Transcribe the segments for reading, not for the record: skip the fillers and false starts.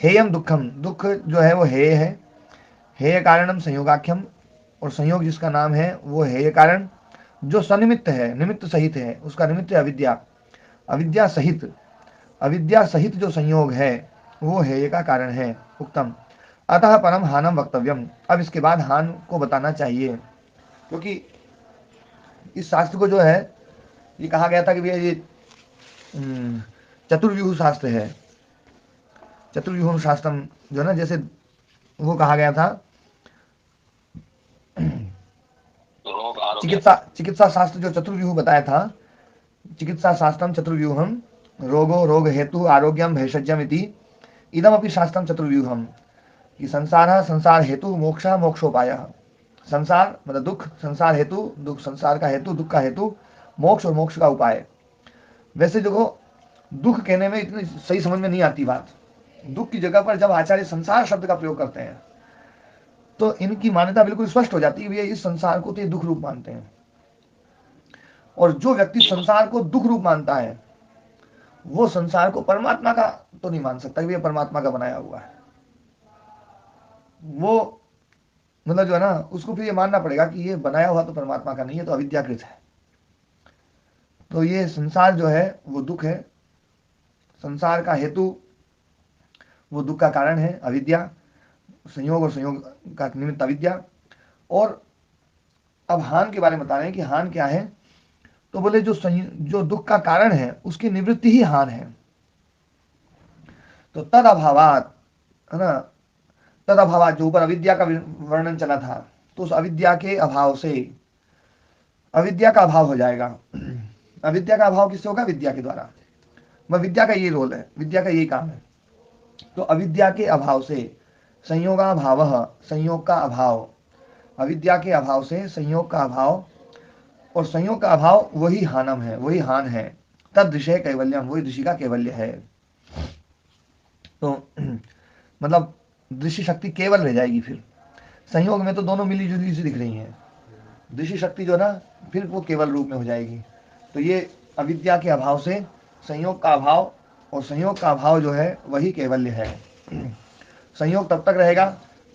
हेयम दुखम, दुख जो है वो हेय है। हेय कारणम संयोगाख्यम, और संयोग जिसका नाम है वो हेय कारण। जो सनिमित्त है, निमित्त सहित है, उसका निमित्त है अविद्या। अविद्या सहित, अविद्या सहित जो संयोग है वो हेय का कारण है। उत्तम। अतः परम हानम वक्तव्यम, अब इसके बाद हान को बताना चाहिए, क्योंकि इस शास्त्र को जो है ये कहा गया था कि भैया ये चतुर्व्यूह शास्त्र है। चतुर्व्यूह शास्त्रम जो है ना, जैसे वो कहा गया था चिकित्सा, चिकित्सा शास्त्र जो चतुर्व्यूह बताया था, चिकित्सा शास्त्रम चतुर्व्यूहम, रोगो रोग हेतु आरोग्यम भैषज्यम इति इदमपि शास्त्रम चतुर्व्यूहम, कि संसार संसार हेतु मोक्ष मोक्षोपाय। संसार मतलब दुख, संसार हेतु दुख, संसार का हेतु दुख का हेतु, मोक्ष और मोक्ष का उपाय। वैसे देखो दुख कहने में इतनी सही समझ में नहीं आती बात। दुख की जगह पर जब आचार्य संसार शब्द का प्रयोग करते हैं तो इनकी मान्यता बिल्कुल स्पष्ट हो जाती है कि ये इस संसार को तो ये दुख रूप मानते हैं। और जो व्यक्ति संसार को दुख रूप मानता है वो संसार को परमात्मा का तो नहीं मान सकता कि ये परमात्मा का बनाया हुआ है। वो मतलब जो है ना, उसको फिर ये मानना पड़ेगा कि ये बनाया हुआ तो परमात्मा का नहीं है, तो अविद्याकृत है। तो ये संसार जो है वो दुख है, संसार का हेतु वो दुख का कारण है अविद्या, संयोग और संयोग का निमित्त अविद्या। और अब हान के बारे में बता रहे हैं कि हान क्या है। तो बोले जो दुख का कारण है उसकी निवृत्ति ही हान है। तो तद अभावात, है ना, तद अभावात जो ऊपर अविद्या का वर्णन चला था, तो उस अविद्या के अभाव से अविद्या का अभाव हो जाएगा। अविद्या का अभाव किससे होगा? विद्या के द्वारा। वह विद्या का ये रोल है, विद्या का यही काम है। तो अविद्या के अभाव से संयोगाभाव, संयोग का अभाव, अविद्या के अभाव से संयोग का अभाव, और संयोग का अभाव वही हानम है, वही हान है। तद ऋषय कैवल्यम, वही ऋषि का कैवल्य है। तो मतलब दृश्य शक्ति केवल रह जाएगी फिर। संयोग में तो दोनों मिली जुली सी दिख रही हैं, दृश्य शक्ति जो ना फिर वो केवल रूप में हो जाएगी। तो ये अविद्या के अभाव से संयोग का अभाव, और संयोग का अभाव जो है वही कैवल्य है। संयोग तब तक रहेगा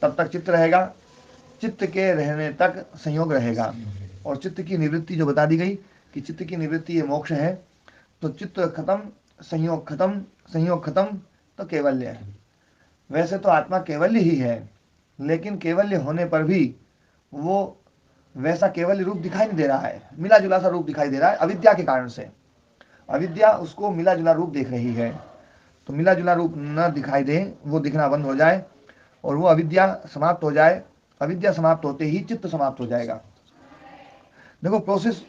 तब तक चित्त रहेगा, चित्त के रहने तक संयोग रहेगा। और चित्त की निवृत्ति जो बता दी गई कि चित्त की निवृत्ति ये मोक्ष है, तो चित्त खत्म, संयोग खत्म, संयोग खत्म तो कैवल्य है। वैसे तो आत्मा कैवल्य ही है, लेकिन कैवल्य होने पर भी वो वैसा केवल रूप दिखाई नहीं दे रहा है, मिला जुला सा रूप दिखाई दे रहा है अविद्या के कारण से। अविद्या उसको मिला जुला रूप देख रही है। तो मिला जुला रूप न दिखाई दे, वो दिखना बंद हो जाए और वो अविद्या समाप्त हो जाए। अविद्या समाप्त होते ही चित्त समाप्त हो जाएगा। देखो प्रोसेस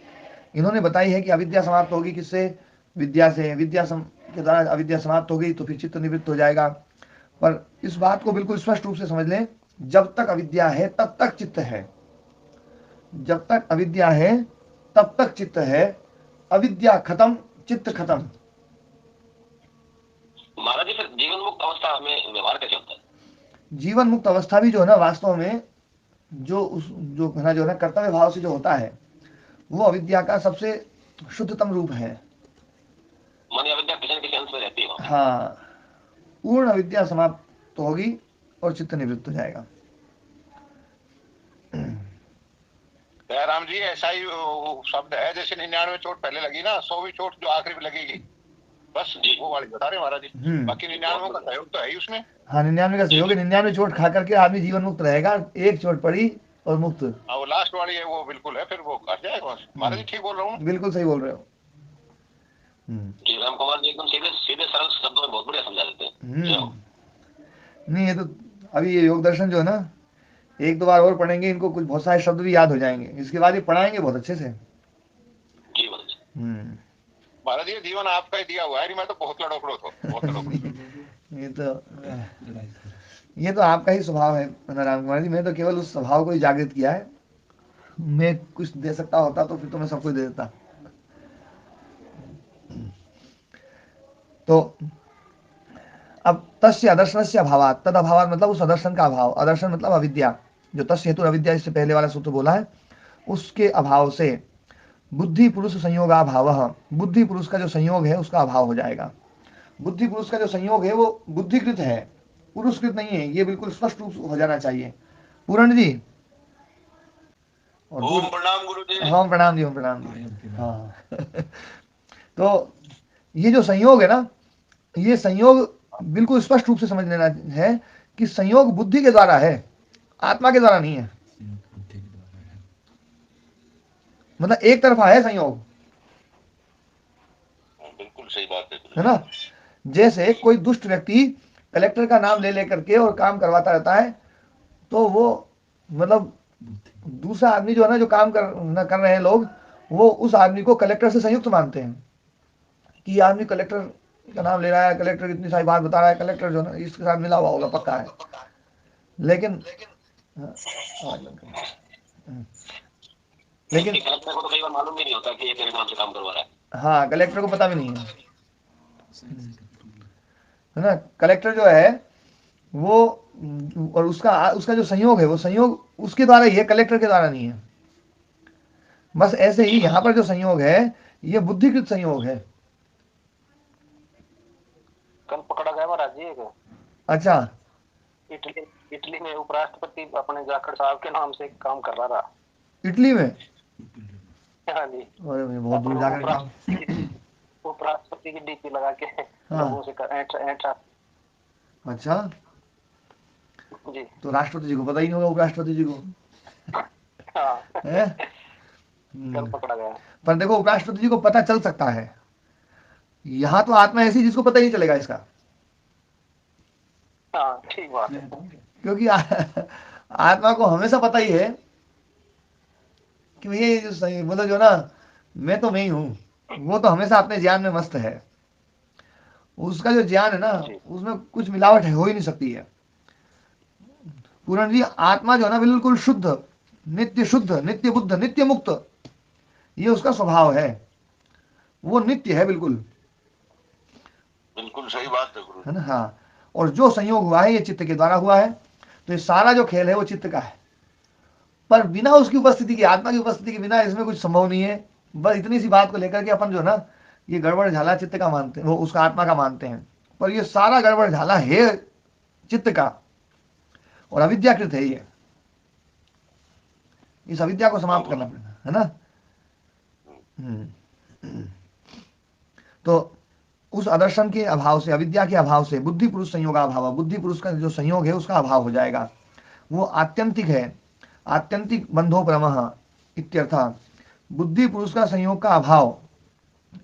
इन्होंने बताई है कि अविद्या समाप्त होगी किससे? विद्या से। के द्वारा अविद्या समाप्त हो गई तो फिर चित्त निवृत्त हो जाएगा। पर इस बात को बिल्कुल स्पष्ट रूप से समझ लें, जब तक अविद्या है तब तक चित्त है, जब तक अविद्या है तब तक चित्त है। अविद्या खत्म, चित्त खत्म। महाराज जी फिर जीवन मुक्त अवस्था में व्यवहार कैसे होता है? जीवन मुक्त अवस्था भी जो है ना, वास्तव में जो है ना, जो है ना, कर्तव्य भाव से जो होता है वो अविद्या का सबसे शुद्धतम रूप है। मानी अविद्या किसी न किसी अंश में रहती है। हाँ, पूर्ण अविद्या समाप्त होगी और चित्त निवृत्त हो जाएगा। राम जी ऐसा ही शब्द है जैसे 99 चोट पहले लगी ना, 100वीं चोट जो आखिरी में लगेगी, बस वो वाली बता रहे महाराज जी। बाकी 99 का सहयोग तो है ही उसमें। हाँ, 99 का सहयोग है। 99 चोट खा करके आदमी जीवन मुक्त रहेगा, एक चोट पड़ी और मुक्त। हाँ, वो लास्ट वाली है, वो बिल्कुल है, फिर वो हट जाएगा। महाराज जी ठीक बोल रहा हूँ? बिल्कुल सही बोल रहे हो। जी राम कुमार जी एकदम सीधे सीधे सरल शब्दों में बहुत बढ़िया समझा देते हैं। नहीं, ये तो अभी ये योग दर्शन जो है ना, एक दो बार और पढ़ेंगे, इनको कुछ बहुत सारे शब्द भी याद हो जाएंगे, इसके बाद ये पढ़ाएंगे बहुत अच्छे से। जी महाराज महाराज जी जीवन आपका ही दिया हुआ है, मैं तो बहुत लड़ोकड़ो था, बहुत लड़ोकड़ो। ये तो आपका ही स्वभाव है राम कुमार जी। मैं तो केवल उस स्वभाव को ही जागृत किया है। मैं कुछ दे सकता होता तो फिर तो मैं सब कुछ दे देता। तो अब तस्य अदर्शनस्य अभावात, तद अभावात मतलब उस अदर्शन का अभाव, अदर्शन मतलब अविद्या, जो तस्य हेतु अविद्या इससे पहले वाला सूत्र बोला है, उसके अभाव से बुद्धि पुरुष संयोगाभाव, बुद्धि पुरुष का जो संयोग है उसका अभाव हो जाएगा। बुद्धि पुरुष का जो संयोग है वो बुद्धिकृत है, पुरस्कृत नहीं है, ये बिल्कुल स्पष्ट रूप से हो जाना चाहिए। पूर्ण जी और ओम प्रणाम गुरु जी। हाँ प्रणाम जी, ओम प्रणाम जी। हाँ तो ये जो संयोग है ना, ये संयोग बिल्कुल स्पष्ट रूप से समझ लेना है कि संयोग बुद्धि के द्वारा है, आत्मा के द्वारा नहीं है। मतलब एक तरफा है संयोग, बिल्कुल सही बात है है ना। जैसे कोई दुष्ट व्यक्ति कलेक्टर का नाम ले लेकर के और काम करवाता रहता है, तो वो मतलब दूसरा आदमी जो है ना, जो काम कर रहे हैं लोग, वो उस आदमी को कलेक्टर से संयुक्त मानते हैं कि ये आदमी कलेक्टर का नाम ले रहा है, कलेक्टर इतनी सारी बात बता रहा है, कलेक्टर जो है ना इसके साथ मिला हुआ होगा पक्का है। लेकिन हाँ, आवाज बंद कर। लेकिन कलेक्टर को तो कई बार मालूम भी नहीं होता कि ये तेरे नाम से काम करवा रहा है। हाँ, कलेक्टर को पता भी नहीं है ना। कलेक्टर जो है वो, और उसका उसका जो संयोग है, वो संयोग उसके द्वारा ही है, कलेक्टर के द्वारा नहीं है। बस ऐसे ही यहाँ पर जो संयोग है, ये बुद्धिकृत संयोग है। कल पकड़ा गया महाराज जी एक, अच्छा, इटली में उपराष्ट्रपति अपने जाखड़ साहब के नाम से काम कर रहा था। इटली में? हाँ जी, अरे बहुत दूर जाकर काम। उपराष्ट्रपति की डीपी लगा के हाँ। लोगों से ऐंठा। अच्छा, जी तो राष्ट्रपति जी को पता ही नहीं होगा, उपराष्ट्रपति जी को हाँ, है? कल पकड़ा गया। पर देखो, उपराष्ट्रपति जी को पता चल सकता है, यहाँ तो आत्मा ऐसी जिसको पता ही नहीं चलेगा इसका, हाँ ठीक बात है। क्योंकि आत्मा को हमेशा पता ही है कि भैया ये जो सही मतलब जो ना, मैं तो मैं ही हूँ। वो तो हमेशा अपने ज्ञान में मस्त है, उसका जो ज्ञान है ना, उसमें कुछ मिलावट हो ही नहीं सकती है। पूर्ण जी, आत्मा जो है ना बिल्कुल शुद्ध, नित्य शुद्ध, नित्य बुद्ध, नित्य मुक्त, ये उसका स्वभाव है, वो नित्य है बिल्कुल, बिल्कुल सही बात है गुरु। है ना। हाँ, और जो संयोग हुआ है ये चित्त के द्वारा हुआ है, तो ये सारा जो खेल है वो चित्त का है। पर बिना उसकी उपस्थिति की, आत्मा की उपस्थिति के बिना इसमें कुछ संभव नहीं है। बस इतनी सी बात को लेकर के अपन जो है ना, ये गड़बड़ झाला चित्त का मानते हैं, वो उसका आत्मा का मानते हैं, पर ये सारा गड़बड़ झाला है चित्त का, और अविद्याकृत है ये। इस अविद्या को समाप्त करना पड़ेगा, है ना। तो उस आदर्शन के अभाव से, अविद्या के अभाव से बुद्धि पुरुष संयोग अभाव, बुद्धि पुरुष का जो संयोग है उसका अभाव हो जाएगा, वो आत्यंतिक है। आत्यंतिक बंधो प्रमः इत्यर्थ, बुद्धि पुरुष का संयोग का अभाव,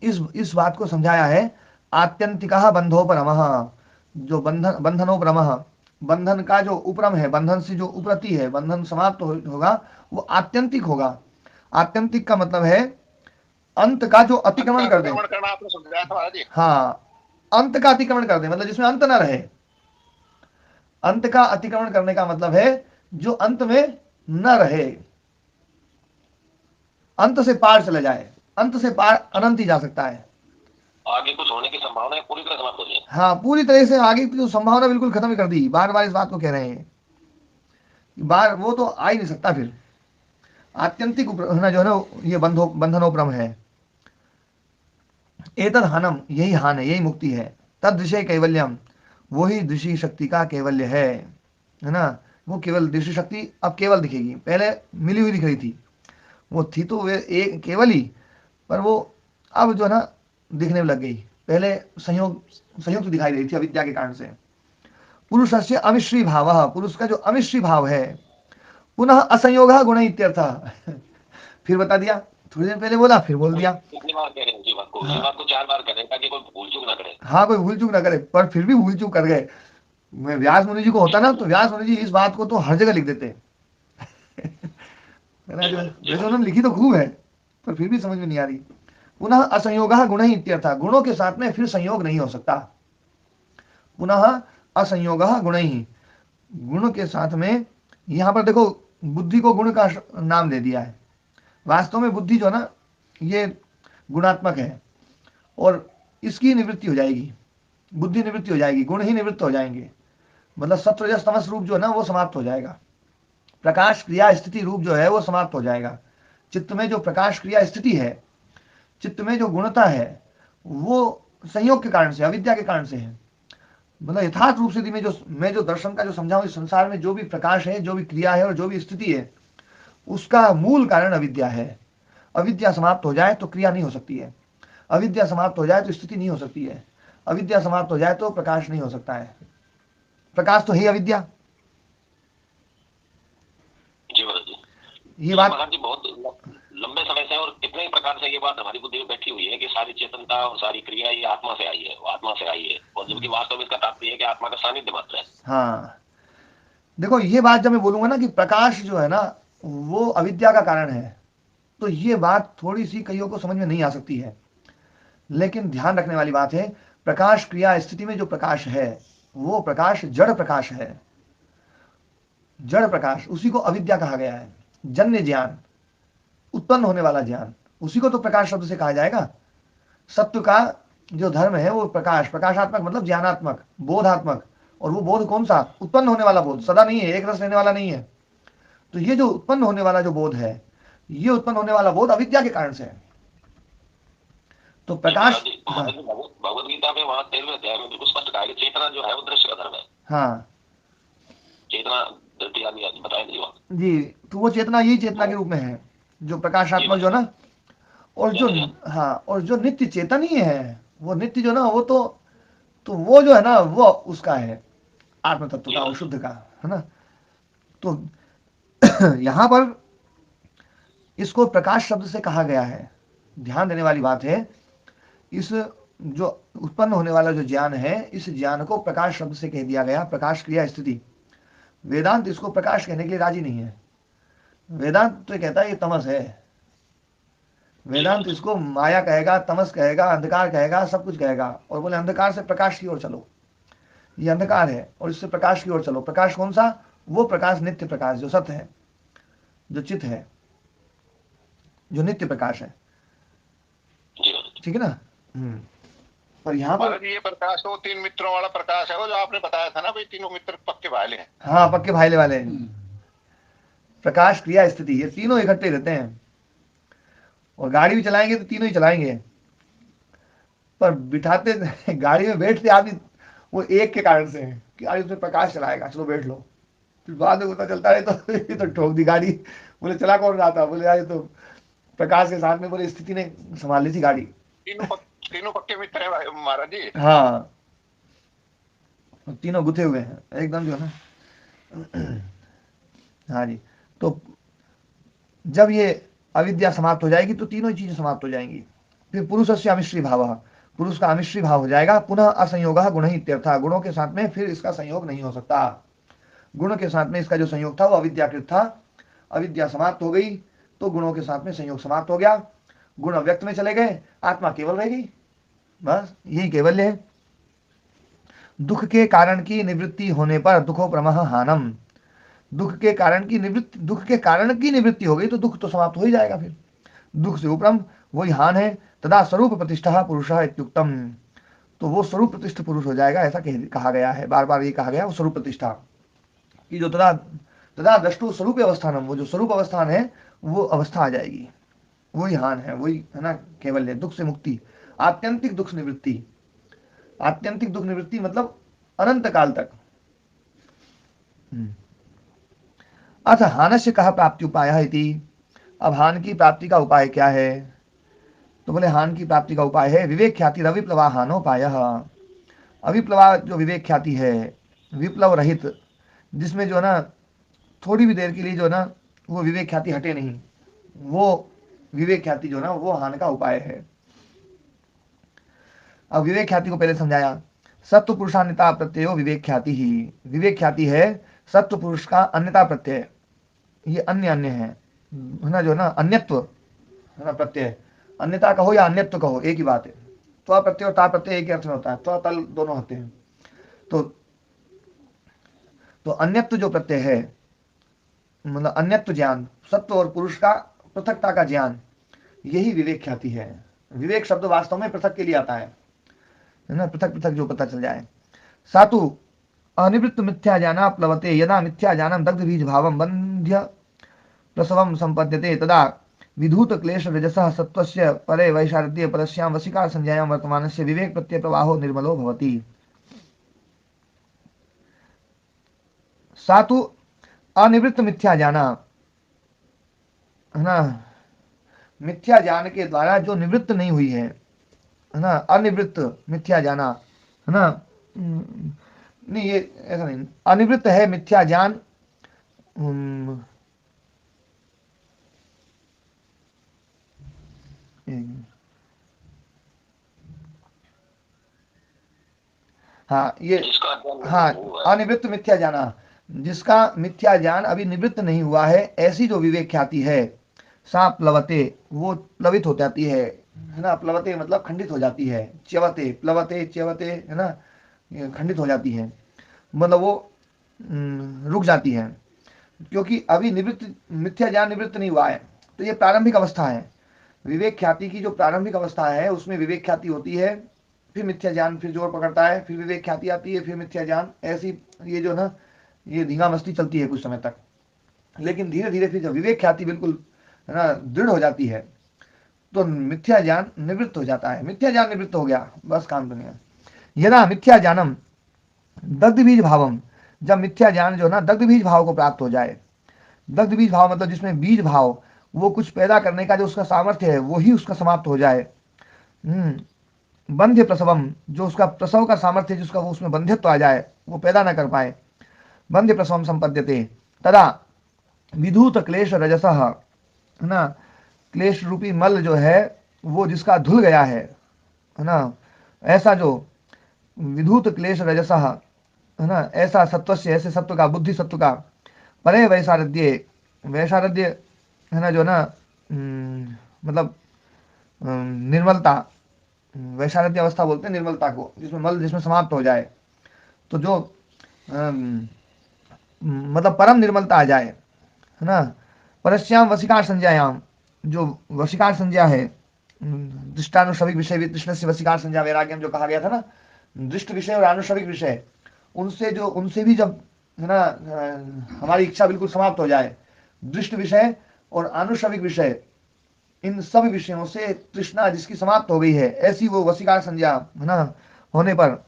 इस बात को समझाया है। आत्यंतिकः बंधो प्रमः, जो बंधनो प्रमः, बंधन का जो उपरम है, बंधन से जो उपरति है, बंधन समाप्त होगा, वो आत्यंतिक होगा। आत्यंतिक का मतलब है अंत का जो अतिक्रमण कर दे। करना आपने समझाया था महाराज जी। हाँ, अंत का अतिक्रमण कर दे, मतलब जिसमें अंत ना रहे। अंत का अतिक्रमण करने का मतलब है जो अंत में न रहे, अंत से पार चले जाए, अंत से पार अनंत ही जा सकता है। आगे कुछ होने की संभावना पूरी तरह समाप्त हो जाए। हाँ, पूरी तरह से आगे की जो संभावना बिल्कुल खत्म कर दी। बार बार इस बात को कह रहे हैं, बार वो तो आ ही नहीं सकता फिर। आत्यंतिक होना जो है ना, ये बंधनोप्रम है। एतद हनम, यही हान है, यही मुक्ति है। तद दृश्य कैवल्यम, वही दृश्य शक्ति का कैवल्य है ना। वो केवल दृश्य शक्ति अब केवल दिखेगी, पहले मिली हुई दिख रही थी, वो थी तो वे एक केवल ही, पर वो अब जो है ना दिखने में लग गई। पहले संयोग तो दिखाई रही थी अविद्या के कारण से। पुरुष से अमिश्री भाव, पुरुष का जो अमिश्री भाव है, पुनः असंयोग गुण इत्यर्थ। फिर बता दिया, थोड़ी देर पहले बोला, फिर बोल दिया। कितनी बार कह रहे हैं उसी बात को, उसी बात को 4 बार करें ताकि कोई भूल चूक ना करे। हाँ, कोई भूल चूक ना करे, पर फिर भी भूल चूक कर गए। मैं व्यास मुनि जी को होता ना, तो व्यास मुनि जी इस बात को तो हर जगह लिख देते। वैसे उन्होंने लिखी तो खूब है, पर फिर भी समझ में नहीं आ रही। पुनः असंयोग गुण ही इत्यर्थ, गुणों के साथ में फिर संयोग नहीं हो सकता। पुनः असंयोग गुण ही, गुण के साथ में, यहां पर देखो बुद्धि को गुण का नाम दे दिया है। वास्तव में बुद्धि जो है ना, ये गुणात्मक है, और इसकी निवृत्ति हो जाएगी, बुद्धि निवृत्ति हो जाएगी, गुण ही निवृत्त हो जाएंगे। मतलब सत्व रजस तमस रूप जो है ना वो समाप्त हो जाएगा, प्रकाश क्रिया स्थिति रूप जो है वो समाप्त हो जाएगा। चित्त में जो प्रकाश क्रिया स्थिति है, चित्त में जो गुणता है, वो संयोग के कारण से, अविद्या के कारण से है। मतलब यथार्थ रूप से मैं जो दर्शन का जो समझाऊं, इस संसार में जो भी प्रकाश है, जो भी क्रिया है और जो भी स्थिति है, उसका मूल कारण अविद्या है। अविद्या समाप्त हो जाए तो क्रिया नहीं हो सकती है, अविद्या समाप्त हो जाए तो स्थिति नहीं हो सकती है, अविद्या समाप्त हो जाए तो प्रकाश नहीं हो सकता है। प्रकाश तो है अविद्या। जी महाराज जी, ये बात महाराज जी बहुत लंबे समय से और कितने प्रकार से ये बात हमारी बुद्धि में बैठी हुई है कि सारी चेतनता और सारी क्रिया ये आत्मा से आई है, वो आत्मा से आई है, और जबकि वास्तव में इसका तात्पर्य है कि आत्मा का सानिध्य मात्र है। हाँ, देखो ये बात जब मैं बोलूंगा ना कि प्रकाश जो है ना वो अविद्या का कारण है, तो ये बात थोड़ी सी कईयों को समझ में नहीं आ सकती है। लेकिन ध्यान रखने वाली बात है, प्रकाश क्रिया स्थिति में जो प्रकाश है वो प्रकाश जड़ प्रकाश है। जड़ प्रकाश, उसी को अविद्या कहा गया है। जन्य ज्ञान, उत्पन्न होने वाला ज्ञान, उसी को तो प्रकाश शब्द से कहा जाएगा। सत्व का जो धर्म है वो प्रकाश, प्रकाशात्मक मतलब ज्ञानात्मक, बोधात्मक। और वो बोध कौन सा? उत्पन्न होने वाला बोध, सदा नहीं है, एक रस रहने वाला नहीं है। तो ये जो उत्पन्न होने वाला जो बोध है, ये उत्पन्न होने वाला बोध अविद्या के कारण से है। तो प्रकाश, हाँ, भगवत गीता में वहां 13वें अध्याय में बिल्कुल स्पष्ट कहा है कि चेतना जो है वो दृश्य का धर्म है। हाँ चेतना दृष्टि आदि बताए जी, तो वो चेतना यही चेतना के रूप में है, जो प्रकाशात्मक जो ना, और जो, हाँ, और जो नित्य चेतन ही है, वो नित्य जो ना, वो तो वो जो है ना वो उसका है, आत्म तत्व का, वो शुद्ध का है ना। तो यहां पर इसको प्रकाश शब्द से कहा गया है। ध्यान देने वाली बात है, इस जो उत्पन्न होने वाला जो ज्ञान है, इस ज्ञान को प्रकाश शब्द से कह दिया गया, प्रकाश क्रिया स्थिति। वेदांत इसको प्रकाश कहने के लिए राजी नहीं है। वेदांत तो कहता है ये तमस है, वेदांत इसको माया कहेगा, तमस कहेगा, अंधकार कहेगा, सब कुछ कहेगा, और बोले अंधकार से प्रकाश की ओर चलो, ये अंधकार है और इससे प्रकाश की ओर चलो। प्रकाश कौन सा? वो प्रकाश नित्य प्रकाश जो सत्य है, जो चित है, जो नित्य प्रकाश है, ठीक है ना। और यहाँ पर ये प्रकाश तो 3 मित्रों वाला प्रकाश है, वो जो आपने बताया था ना भाई, तीनों मित्र पक्के भाईले हैं। हाँ, पक्के भाईले वाले हैं। प्रकाश क्रिया स्थिति, ये तीनों इकट्ठे रहते हैं। और गाड़ी भी चलाएंगे तो तीनों ही चलाएंगे, पर बिठाते गाड़ी में बैठते आदमी वो एक के कारण से है कि आज उसमें प्रकाश चलाएगा, चलो बैठ लो। फिर बाद में पता चलता है तो ये तो ठोक दी गाड़ी। बोले चला कौन रहा था? बोले यार तो प्रकाश के साथ में, बोले स्थिति ने संभाल ली थी गाड़ी। तीनों पक्के मित्र है महाराज जी। हाँ, तीनों गुथे हुए हैं एकदम जो है ना। हाँ जी, तो जब ये अविद्या समाप्त हो जाएगी तो तीनों चीजें समाप्त हो जाएंगी। फिर पुरुषस्य अमिश्री भाव, पुरुष का अमिश्री भाव हो जाएगा। पुनः असंयोग गुण ही इत्यर्थ, गुणों के साथ में फिर इसका संयोग नहीं हो सकता। गुण के साथ में इसका जो संयोग था वो अविद्याकृत था, अविद्या समाप्त हो गई तो गुणों के साथ में संयोग समाप्त हो गया, गुण अव्यक्त में चले गए, आत्मा केवल रह गई। बस यही केवल्य है। दुख के कारण की निवृत्ति होने पर दुखो प्रमह हानम, दुख के कारण की निवृत्ति हो गई तो दुख तो समाप्त हो ही जाएगा। फिर दुख से उपरम वही हान है। तदा स्वरूप प्रतिष्ठा पुरुषः इत्युक्तम, तो वो स्वरूप प्रतिष्ठ पुरुष हो जाएगा, ऐसा कहा गया है। बार बार ये कहा गया वो स्वरूप प्रतिष्ठा की, जो तदा दृष्टु स्वरूप अवस्थानम, वो जो स्वरूप अवस्थान है वो अवस्था आ जाएगी, वही हान है, वही है ना केवल्य, दुख से मुक्ति, आत्यंतिक दुख निवृत्ति। आत्यंतिक दुख निवृत्ति मतलब अनंत काल तक। अथ हानस्य कहा प्राप्ति उपाय इति, अब हान की प्राप्ति का उपाय क्या है? तो बोले हान की प्राप्ति का उपाय है विवेक ख्याति अविप्लवा हानोपाय। अविप्लवा जो विवेक ख्याति है, विप्लव रहित, जिसमें जो है ना थोड़ी भी देर के लिए जो है ना वो विवेक ख्याति हटे नहीं, वो विवेक ख्याति जो है ना वो हान का उपाय है। अब विवेक ख्याति को पहले समझाया। सत्व पुरुषान्यता प्रत्ययो विवेक ख्याति ही, विवेक ख्याति है सत्व पुरुष का अन्यता प्रत्यय, ये अन्य है ना, जो ना अन्यत्व है ना प्रत्यय, अन्यता कहो या अन्यत्व कहो एक ही बात है। त्वा प्रत्यय और ता प्रत्यय एक ही अर्थ में होता है, त्वा तल दोनों होते हैं। तो अन्यत्व जो प्रत्यय है मतलब अन्यत्व ज्ञान, सत्व और पुरुष का पृथकता का ज्ञान, यही विवेक ख्याति है। विवेक शब्द वास्तव में पृथक के लिए आता है ना, पृथक पृथक जो पता चल जाए। सातु अनिवृत्त मिथ्या ज्ञाना प्लवते, यदा मिथ्या ज्ञानम दग्ध बीज भावम बंध्य प्रसवम संपद्यते तदा विधूत क्लेश रजसः सत्वस्य परे वैशारद्य परस्याम वसिका संज्ञायां वर्तमानस्य विवेक प्रत्यय प्रवाहो निर्मलो भवति। सातु अनिवृत्त मिथ्या जाना, है ना, मिथ्या ज्ञान के द्वारा जो निवृत्त नहीं हुई है ना, अनिवृत्त मिथ्या जाना, है ना। नहीं, ये ऐसा नहीं, अनिवृत्त है मिथ्या ज्ञान। हम्म, हाँ ये, जिसका अध्ययन हाँ, नहीं हुआ है। अनिवृत्त मिथ्या जाना, जिसका मिथ्या ज्ञान अभी निवृत्त नहीं हुआ है, ऐसी जो विवेक ख्याति है, सा प्लवते, वो प्लवित हो जाती है ना। प्लवते मतलब खंडित हो जाती है, च्यवते, प्लवते च्यवते, है ना, ये खंडित हो जाती है, मतलब वो रुक जाती है, क्योंकि अभी निवृत्त, मिथ्या ज्ञान निवृत्त नहीं हुआ है। तो ये प्रारंभिक अवस्था है, विवेक ख्याति की जो प्रारंभिक अवस्था है, उसमें विवेक ख्याति होती है, फिर मिथ्या ज्ञान फिर जोर पकड़ता है, फिर विवेक ख्याति आती है, फिर मिथ्या ज्ञान, ऐसी ये जो ना, ये धींगा मस्ती चलती है कुछ समय तक। लेकिन धीरे धीरे फिर जब विवेक ख्याति बिल्कुल, है ना, दृढ़ हो जाती है, तो मिथ्या ज्ञान निवृत्त हो जाता है। मिथ्या ज्ञान निवृत्त हो गया, बस काम दुनिया। यदा मिथ्या ज्ञानम दग्ध बीज भावम, जब मिथ्या ज्ञान जो ना दग्ध बीज भाव को प्राप्त हो जाए, दग्ध बीज भाव मतलब जिसमें बीज भाव, वो कुछ पैदा करने का जो उसका सामर्थ्य है, वो ही उसका समाप्त हो जाए। बंध्य प्रसवम, जो उसका प्रसव का सामर्थ्य, जिसका वो उसमें बंध्यत्व आ जाए, वो पैदा न कर पाए, बंध्य प्रसवम संपद्यते, तदा विधूत क्लेश रजस, है ना, क्लेश रूपी मल जो है वो जिसका धुल गया है ना, ऐसा जो विधूत क्लेश रजस, है ना, ऐसा सत्व से, ऐसे सत्व का, बुद्धि सत्व का, परे वैसारध्य, वैसारध्य, है ना, जो ना, मतलब निर्मलता, वैशारध्य अवस्था बोलते हैं निर्मलता को, जिसमें मल जिसमें समाप्त हो जाए, तो जो मतलब परम निर्मलता आ जाए, है ना। परस्याम वशिकार संज्ञायाम, जो वशिकार संज्ञा है, दृष्टानुश्रविक विषय वितृष्ण से वशिकार संज्ञा वैराग्यम जो कहा गया था ना, दृष्ट विषय और आनुश्रविक विषय, उनसे जो, उनसे भी जब, है ना, हमारी इच्छा बिल्कुल समाप्त हो जाए, दृष्ट विषय और आनुश्रविक विषय, इन सब विषयों से तृष्णा जिसकी समाप्त हो गई है, ऐसी वो वशिकार संज्ञा, है ना, होने पर,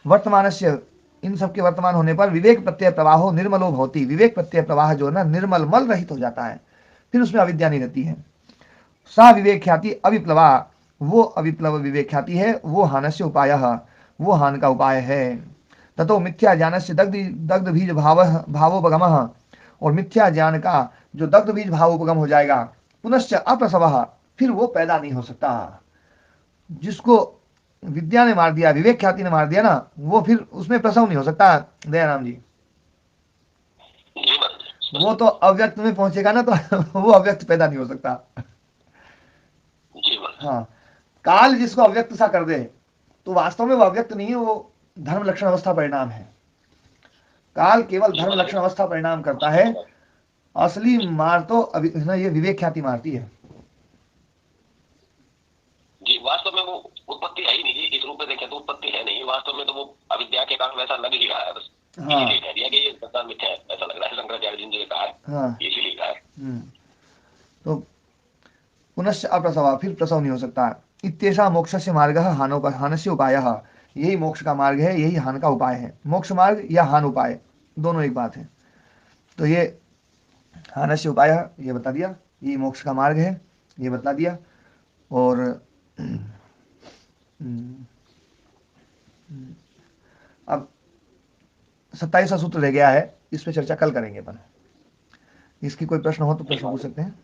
वर्तमानस्य, इन सब के वर्तमान होने पर, विवेक प्रत्यय प्रवाहो निर्मलो भवति, विवेक प्रत्यय प्रवाह जो है ना निर्मल मल रहित हो जाता है, फिर उसमें अविद्या नहीं रहती है। सा विवेक ख्याति अविप्लवा, वो अविप्लव विवेक ख्याति है, वो हानस्य उपाय, वो हान का उपाय है। ततो मिथ्या ज्ञान से दग्ध दग्ध बीज भाव भावोपगम, और मिथ्या ज्ञान का जो दग्ध बीज भावोपगम हो जाएगा, पुनश्च अप्रसव, फिर वो पैदा नहीं हो सकता। जिसको विद्या ने मार दिया, विवेक ख्याति ने मार दिया ना, वो फिर उसमें प्रसव नहीं हो सकता। दयाराम जी, जी महाराज, वो तो अव्यक्त में पहुंचेगा ना, तो वो अव्यक्त पैदा नहीं हो सकता। जी महाराज, हाँ, काल जिसको अव्यक्त सा कर दे, तो वास्तव में वो अव्यक्त नहीं है, वो धर्म लक्षण अवस्था परिणाम है। काल केवल जी धर्म महाराज। लक्षण अवस्था परिणाम करता है, असली मार तो अभी ना ये विवेक ख्याति मारती है। जी, वास्तव में वो उत्पत्ति है ही नहीं जी, इस रूप में देखें तो उत्पत्ति है नहीं, वास्तव में तो वो अविद्या के कारण वैसा लग ही रहा है, बस हाँ, इसीलिए कह दिया कि ये संसार मिथ्या है, ऐसा लग रहा है, शंकराचार्य जी ने कहा है, हाँ, इसीलिए कहा है। तो पुनश्च अप्रसव, फिर प्रसव नहीं हो सकता। इत्येषा मोक्षस्य मार्गः हानस्य उपायः, यही मोक्ष का मार्ग है, यही हान का उपाय है। मोक्ष मार्ग या हान उपाय दोनों एक बात है। तो ये हानस्य उपाय ये बता दिया, ये मोक्ष का मार्ग है ये बता दिया। और अब 27वां सूत्र रह गया है, इस पे चर्चा कल करेंगे अपन। इसकी कोई प्रश्न हो तो प्रश्न पूछ सकते हैं।